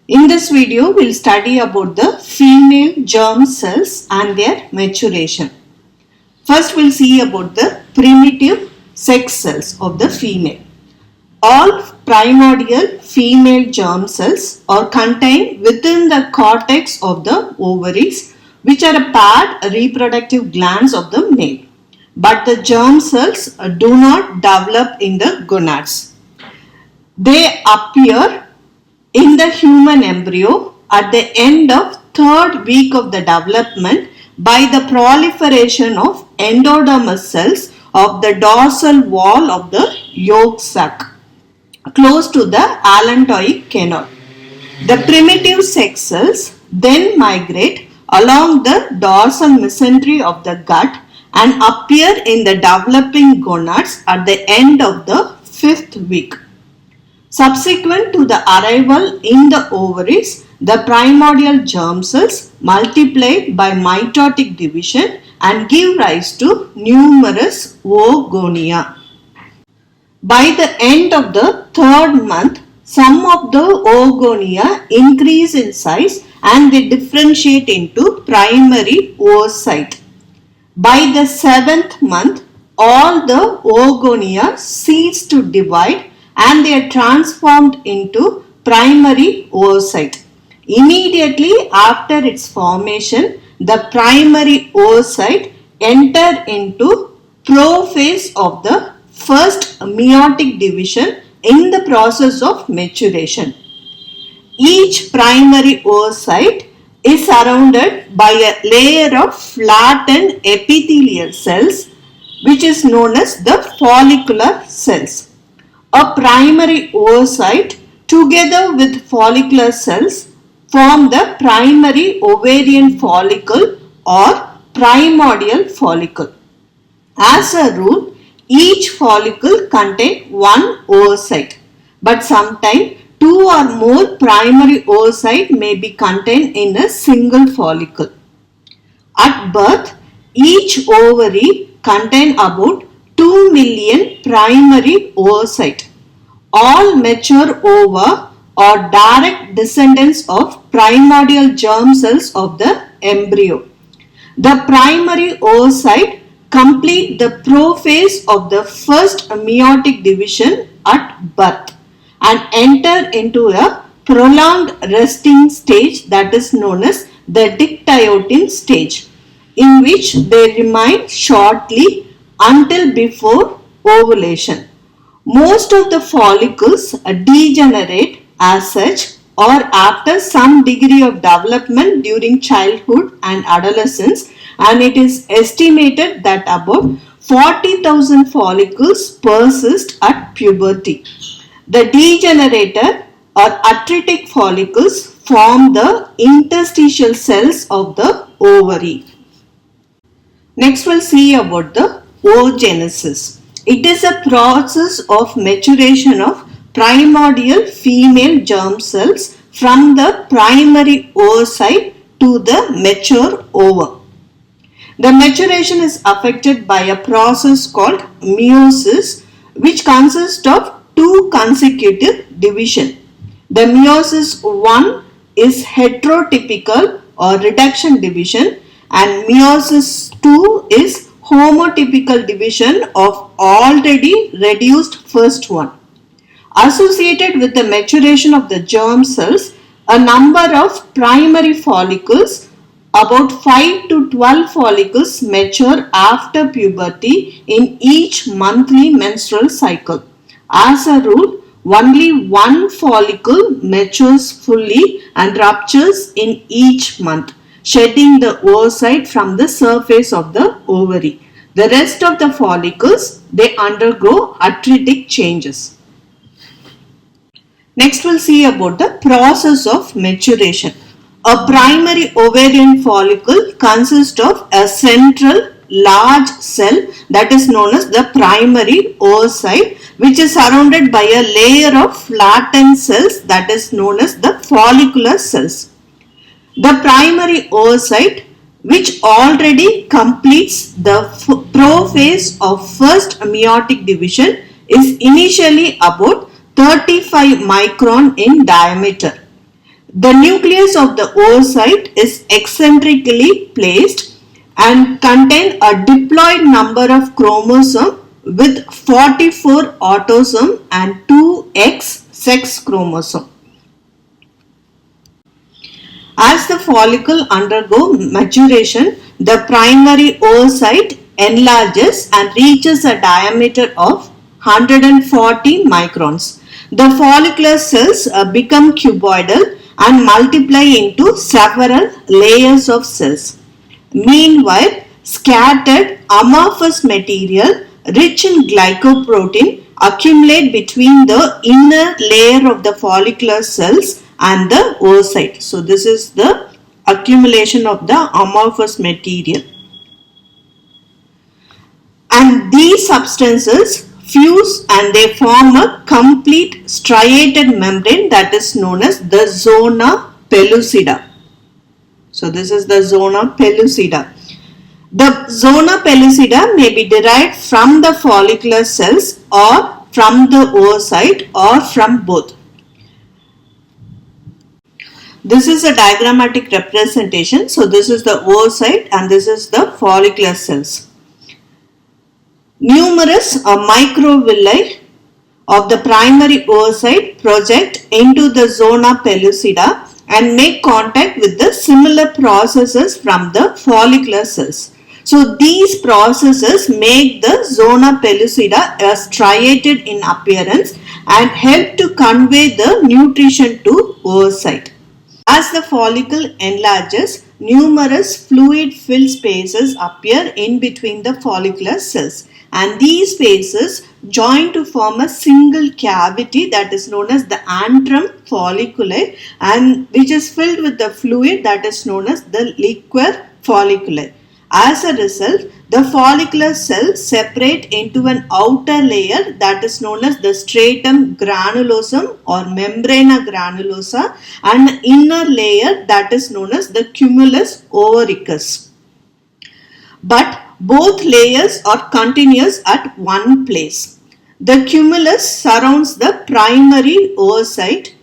In this video, we'll study about the female germ cells and their maturation. First, we'll see about the primitive sex cells of the female. All primordial female germ cells are contained within the cortex of the ovaries, which are a paired reproductive glands of the male. But the germ cells do not develop in the gonads. They appear in the human embryo at the end of third week of the development by the proliferation of endodermal cells of the dorsal wall of the yolk sac close to the allantoic canal. The primitive sex cells then migrate along the dorsal mesentery of the gut and appear in the developing gonads at the end of the fifth week. Subsequent to the arrival in the ovaries, the primordial germ cells multiply by mitotic division and give rise to numerous oogonia. By the end of the third month, some of the oogonia increase in size and they differentiate into primary oocyte. By the seventh month, all the oogonia cease to divide and they are transformed into primary oocyte. Immediately after its formation, the primary oocyte enter into prophase of the first meiotic division in the process of maturation. Each primary oocyte is surrounded by a layer of flattened epithelial cells, which is known as the follicular cells. A primary oocyte together with follicular cells form the primary ovarian follicle or primordial follicle. As a rule, each follicle contains one oocyte, but sometimes two or more primary oocytes may be contained in a single follicle. At birth, each ovary contains about 2 million primary oocytes. All mature ova are direct descendants of primordial germ cells of the embryo. The primary oocyte complete the prophase of the first meiotic division at birth and enter into a prolonged resting stage that is known as the dictyotin stage, in which they remain shortly until before ovulation. Most of the follicles degenerate as such or after some degree of development during childhood and adolescence, and it is estimated that about 40,000 follicles persist at puberty. The degenerated or atretic follicles form the interstitial cells of the ovary. Next we'll see about the oogenesis. It is a process of maturation of primordial female germ cells from the primary oocyte to the mature ova. The maturation is affected by a process called meiosis, which consists of two consecutive divisions. The meiosis 1 is heterotypical or reduction division, and meiosis 2 is homotypical division of already reduced first one. Associated with the maturation of the germ cells, a number of primary follicles, about 5 to 12 follicles, mature after puberty in each monthly menstrual cycle. As a rule, only one follicle matures fully and ruptures in each month, shedding the oocyte from the surface of the ovary. The rest of the follicles, they undergo atretic changes. Next we'll see about the process of maturation. A primary ovarian follicle consists of a central large cell that is known as the primary oocyte, which is surrounded by a layer of flattened cells that is known as the follicular cells. The primary oocyte, which already completes the prophase of first meiotic division, is initially about 35 micron in diameter. The nucleus of the oocyte is eccentrically placed and contain a diploid number of chromosomes with 44 autosome and 2 X sex chromosome. As the follicle undergo maturation, the primary oocyte enlarges and reaches a diameter of 140 microns. The follicular cells become cuboidal and multiply into several layers of cells. Meanwhile, scattered amorphous material rich in glycoprotein accumulate between the inner layer of the follicular cells and the oocyte. So this is the accumulation of the amorphous material. And these substances fuse and they form a complete striated membrane that is known as the zona pellucida. So this is the zona pellucida. The zona pellucida may be derived from the follicular cells or from the oocyte or from both. This is a diagrammatic representation. So this is the oocyte and this is the follicular cells. Numerous microvilli of the primary oocyte project into the zona pellucida and make contact with the similar processes from the follicular cells. So these processes make the zona pellucida striated in appearance and help to convey the nutrition to oocyte. As the follicle enlarges, numerous fluid-filled spaces appear in between the follicular cells, and these spaces join to form a single cavity that is known as the antrum folliculi, and which is filled with the fluid that is known as the liquor folliculi. As a result, the follicular cells separate into an outer layer that is known as the stratum granulosum or membrana granulosa and an inner layer that is known as the cumulus ovoricus. But both layers are continuous at one place. The cumulus surrounds the primary oocyte.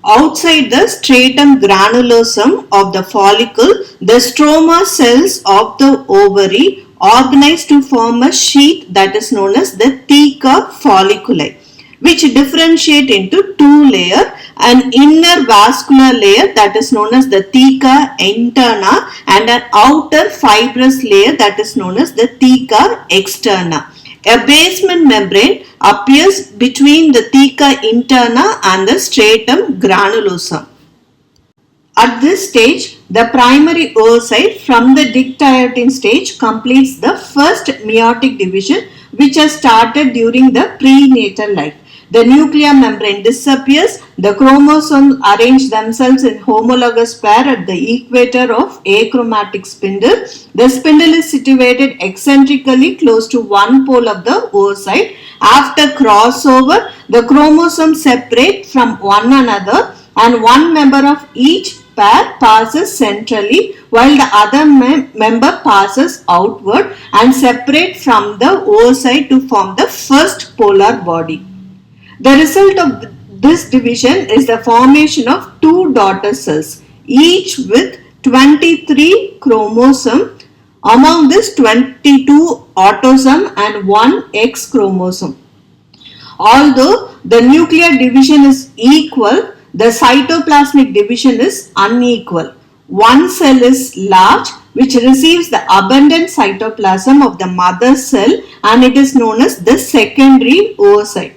Outside the stratum granulosum of the follicle, the stroma cells of the ovary organize to form a sheath that is known as the theca folliculi, which differentiate into two layers, an inner vascular layer that is known as the theca interna and an outer fibrous layer that is known as the theca externa. A basement membrane appears between the theca interna and the stratum granulosum. At this stage, the primary oocyte from the dictyotin stage completes the first meiotic division, which has started during the prenatal life. The nuclear membrane disappears, the chromosomes arrange themselves in homologous pair at the equator of achromatic spindle. The spindle is situated eccentrically close to one pole of the oocyte. After crossover, the chromosomes separate from one another and one member of each pair passes centrally while the other member passes outward and separate from the oocyte to form the first polar body. The result of this division is the formation of two daughter cells, each with 23 chromosomes. Among this, 22 autosome and 1 X chromosome. Although the nuclear division is equal, the cytoplasmic division is unequal. One cell is large, which receives the abundant cytoplasm of the mother cell, and it is known as the secondary oocyte.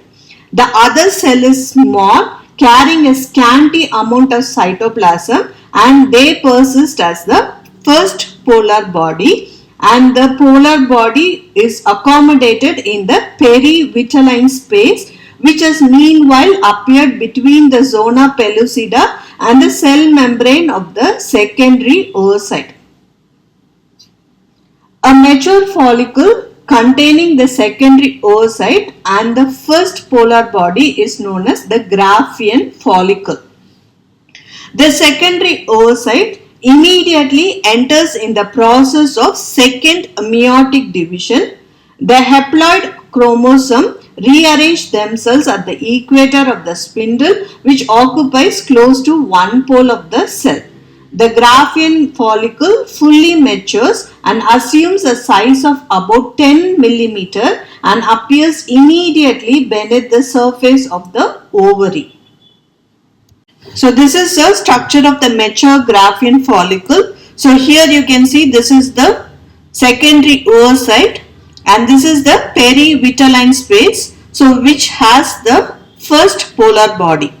The other cell is small, carrying a scanty amount of cytoplasm, and they persist as the first polar body, and the polar body is accommodated in the perivitelline space, which has meanwhile appeared between the zona pellucida and the cell membrane of the secondary oocyte. A mature follicle containing the secondary oocyte and the first polar body is known as the Graafian follicle. The secondary oocyte immediately enters in the process of second meiotic division. The haploid chromosome rearrange themselves at the equator of the spindle, which occupies close to one pole of the cell. The Graafian follicle fully matures and assumes a size of about 10 mm and appears immediately beneath the surface of the ovary. So this is the structure of the mature Graafian follicle. So here you can see this is the secondary oocyte and this is the perivitelline space, so which has the first polar body.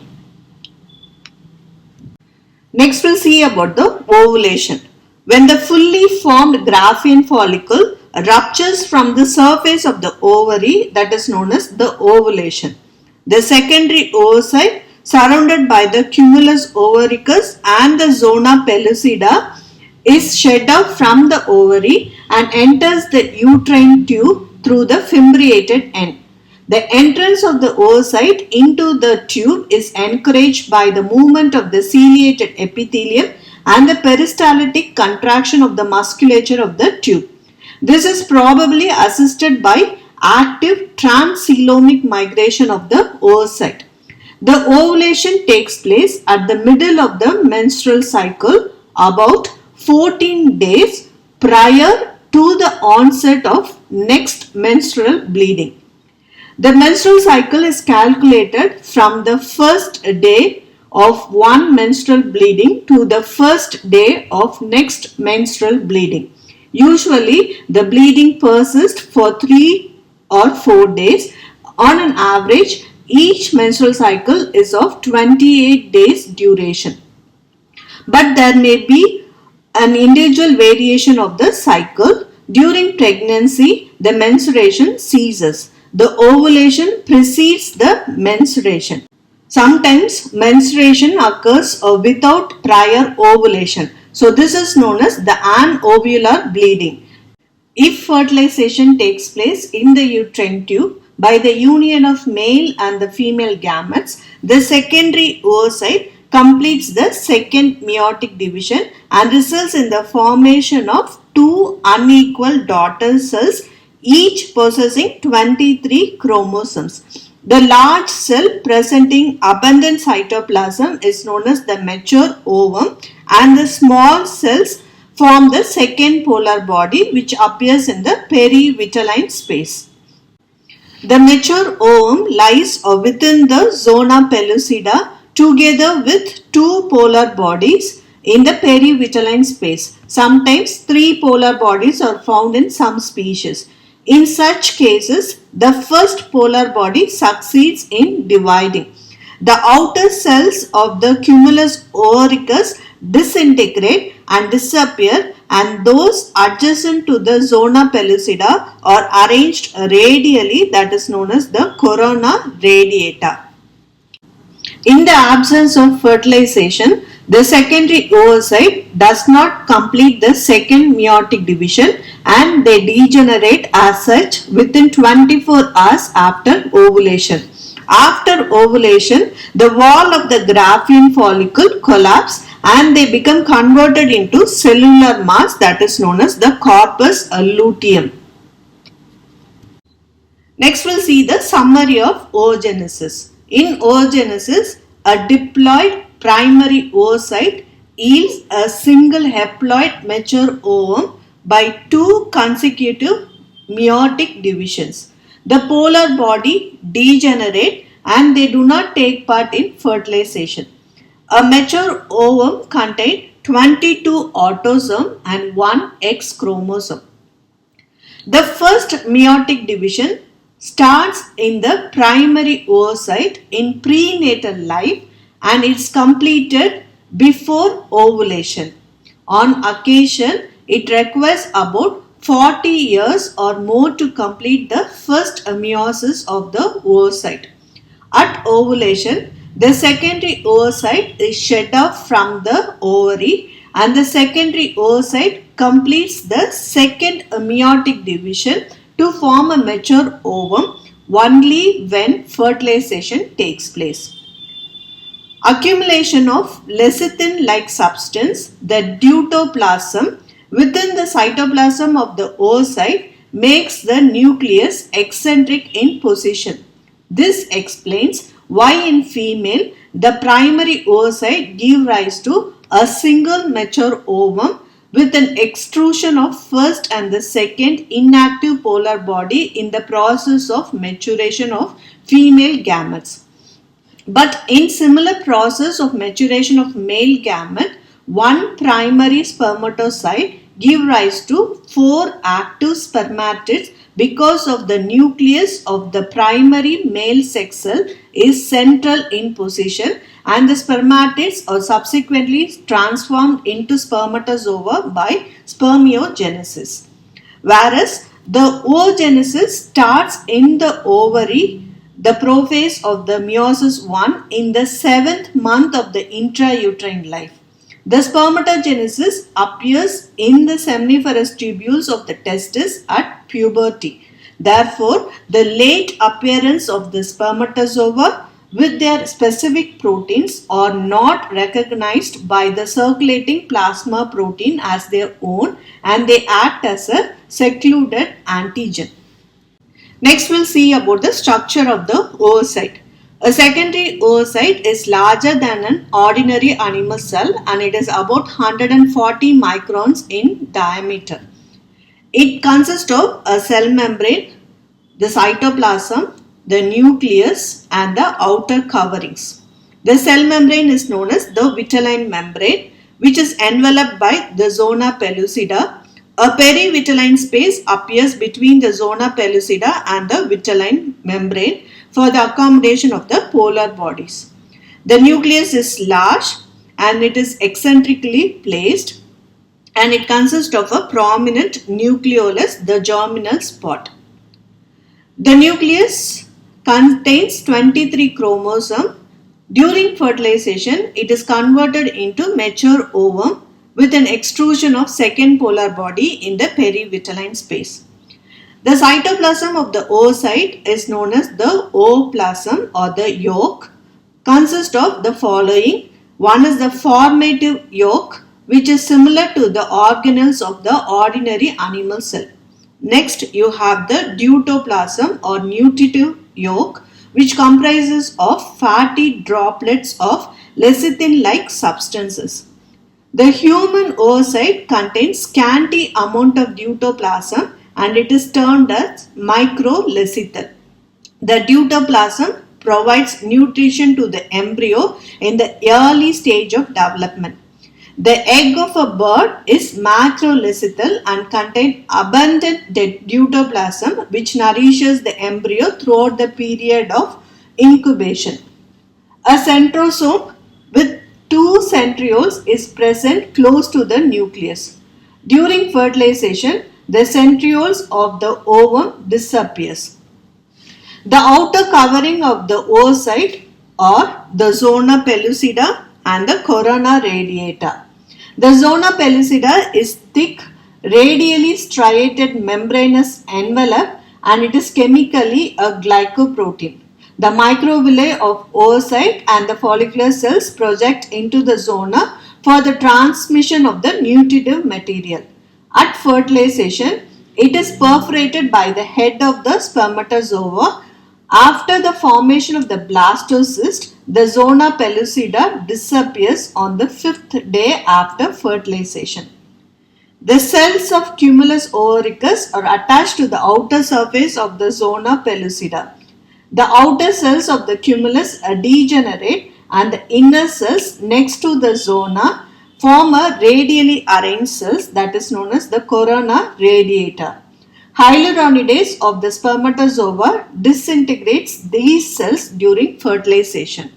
Next we'll see about the ovulation. When the fully formed Graafian follicle ruptures from the surface of the ovary, that is known as the ovulation. The secondary oocyte, surrounded by the cumulus ovaricus and the zona pellucida, is shed out from the ovary and enters the uterine tube through the fimbriated end. The entrance of the oocyte into the tube is encouraged by the movement of the ciliated epithelium and the peristaltic contraction of the musculature of the tube. This is probably assisted by active transcoelomic migration of the oocyte. The ovulation takes place at the middle of the menstrual cycle, about 14 days prior to the onset of next menstrual bleeding. The menstrual cycle is calculated from the first day of one menstrual bleeding to the first day of next menstrual bleeding. Usually, the bleeding persists for 3 or 4 days. On an average, each menstrual cycle is of 28 days duration. But there may be an individual variation of the cycle. During pregnancy, the menstruation ceases. The ovulation precedes the menstruation. Sometimes menstruation occurs without prior ovulation. So this is known as the anovular bleeding. If fertilization takes place in the uterine tube by the union of male and the female gametes, the secondary oocyte completes the second meiotic division and results in the formation of two unequal daughter cells, each possessing 23 chromosomes. The large cell presenting abundant cytoplasm is known as the mature ovum, and the small cells form the second polar body, which appears in the perivitelline space. The mature ovum lies within the zona pellucida together with two polar bodies in the perivitelline space. Sometimes 3 polar bodies are found in some species. In such cases, the first polar body succeeds in dividing. The outer cells of the cumulus ovaricus disintegrate and disappear, and those adjacent to the zona pellucida are arranged radially, that is known as the corona radiata. In the absence of fertilization, the secondary oocyte does not complete the second meiotic division and they degenerate as such within 24 hours after ovulation. After ovulation, the wall of the Graafian follicle collapses and they become converted into cellular mass, that is known as the corpus luteum. Next we'll see the summary of oogenesis. In oogenesis, a diploid primary oocyte yields a single haploid mature ovum by 2 consecutive meiotic divisions. The polar body degenerate and they do not take part in fertilization. A mature ovum contains 22 autosomes and 1 X chromosome. The first meiotic division starts in the primary oocyte in prenatal life and it's completed before ovulation. On occasion, it requires about 40 years or more to complete the first meiosis of the oocyte. At ovulation, the secondary oocyte is shed off from the ovary and the secondary oocyte completes the second meiotic division to form a mature ovum only when fertilization takes place. Accumulation of lecithin-like substance, the deutoplasm, within the cytoplasm of the oocyte makes the nucleus eccentric in position. This explains why in female the primary oocyte give rise to a single mature ovum with an extrusion of first and the second inactive polar body in the process of maturation of female gametes. But in similar process of maturation of male gamete, one primary spermatocyte give rise to four active spermatids because of the nucleus of the primary male sex cell is central in position and the spermatids are subsequently transformed into spermatozoa by spermiogenesis. Whereas the oogenesis starts in the ovary, the prophase of the meiosis 1 in the 7th month of the intrauterine life. The spermatogenesis appears in the seminiferous tubules of the testis at puberty. Therefore, the late appearance of the spermatozoa with their specific proteins are not recognized by the circulating plasma protein as their own and they act as a secluded antigen. Next, we'll see about the structure of the oocyte. A secondary oocyte is larger than an ordinary animal cell and it is about 140 microns in diameter. It consists of a cell membrane, the cytoplasm, the nucleus and the outer coverings. The cell membrane is known as the vitelline membrane, which is enveloped by the zona pellucida. A perivitelline space appears between the zona pellucida and the vitelline membrane for the accommodation of the polar bodies. The nucleus is large and it is eccentrically placed and it consists of a prominent nucleolus, the germinal spot. The nucleus contains 23 chromosomes. During fertilization, it is converted into mature ovum with an extrusion of second polar body in the perivitelline space. The cytoplasm of the oocyte is known as the ooplasm or the yolk, consists of the following. One is the formative yolk, which is similar to the organelles of the ordinary animal cell. Next, you have the deutoplasm or nutritive yolk, which comprises of fatty droplets of lecithin-like substances. The human oocyte contains scanty amount of deutoplasm and it is termed as microlecithal. The deutoplasm provides nutrition to the embryo in the early stage of development. The egg of a bird is macrolecithal and contains abundant deutoplasm which nourishes the embryo throughout the period of incubation. A centrosome with two centrioles is present close to the nucleus. During fertilization, the centrioles of the ovum disappears. The outer covering of the oocyte are the zona pellucida and the corona radiata. The zona pellucida is thick, radially striated membranous envelope and it is chemically a glycoprotein. The microvilli of oocyte and the follicular cells project into the zona for the transmission of the nutritive material. At fertilization, it is perforated by the head of the spermatozoa. After the formation of the blastocyst, the zona pellucida disappears on the 5th day after fertilization. The cells of Cumulus ovoricus are attached to the outer surface of the zona pellucida. The outer cells of the cumulus degenerate and the inner cells next to the zona form a radially arranged cells that is known as the corona radiata. Hyaluronidase of the spermatozoa disintegrates these cells during fertilization.